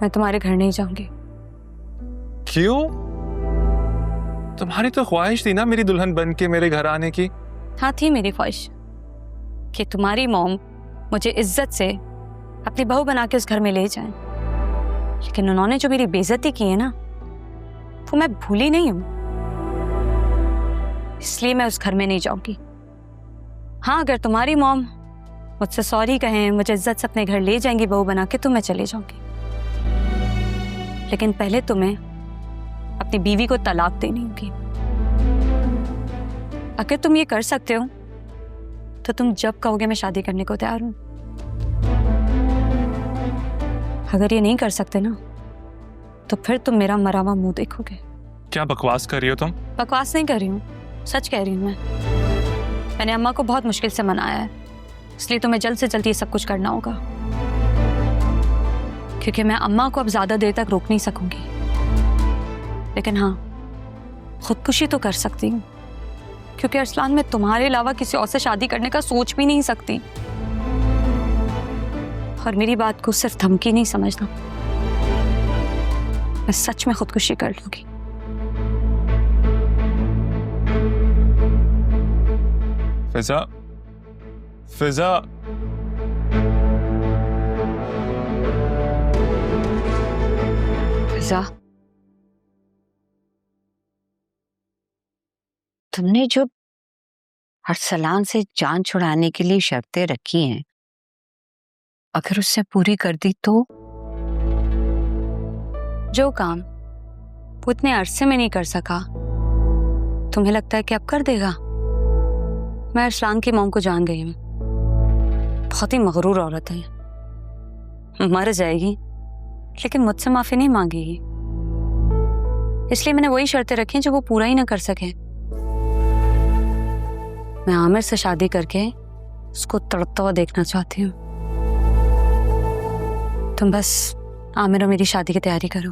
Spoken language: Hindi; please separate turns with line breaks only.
मैं तुम्हारे घर नहीं जाऊंगी।
क्यों? तुम्हारी तो ख्वाहिश थी ना मेरी दुल्हन बन के मेरे घर आने की।
हाँ, थी मेरी ख्वाहिश कि तुम्हारी मॉम मुझे इज्जत से अपनी बहू बना के उस घर में ले जाए, लेकिन उन्होंने जो मेरी बेइज्जती की है ना, वो मैं भूली नहीं हूं। इसलिए मैं उस घर में नहीं जाऊंगी। हाँ, अगर तुम्हारी मॉम मुझसे सॉरी कहें, मुझे इज्जत से अपने घर ले जाएंगी बहू बना के, तो मैं चले जाऊंगी। लेकिन पहले तुम्हें अपनी बीवी को तलाक देनी होगी। अगर तुम ये कर सकते हो तो तुम जब कहोगे मैं शादी करने को तैयार हूं। अगर ये नहीं कर सकते ना, तो फिर तुम मेरा मरा हुआ मुंह देखोगे।
क्या बकवास कर रही हो तुम?
बकवास नहीं कर रही हूँ, सच कह रही हूँ मैंने अम्मा को बहुत मुश्किल से मनाया है, इसलिए तुम्हें जल्द से जल्द ये सब कुछ करना होगा, क्योंकि मैं अम्मा को अब ज्यादा देर तक रोक नहीं सकूंगी। लेकिन हाँ, खुदकुशी तो कर सकती हूँ, क्योंकि अरसलान मैं तुम्हारे अलावा किसी और से शादी करने का सोच भी नहीं सकती। और मेरी बात को सिर्फ धमकी नहीं समझना, मैं सच में खुदकुशी कर लूंगी।
फिजा, फिजा,
फिजा,
तुमने जो अरसलान से जान छुड़ाने के लिए शर्तें रखी हैं, अगर उससे पूरी कर दी तो?
जो काम वो इतने अरसे में नहीं कर सका, तुम्हें लगता है कि अब कर देगा? मैं अरसलान की मॉम को जान गई हूँ, बहुत ही मगरूर औरत है, मर जाएगी लेकिन मुझसे माफी नहीं मांगेगी। इसलिए मैंने वही शर्तें रखी जो वो पूरा ही ना कर सके। मैं आमिर से शादी करके उसको तड़पता हुआ देखना चाहती हूँ। तुम बस आमिर और मेरी शादी की तैयारी करो।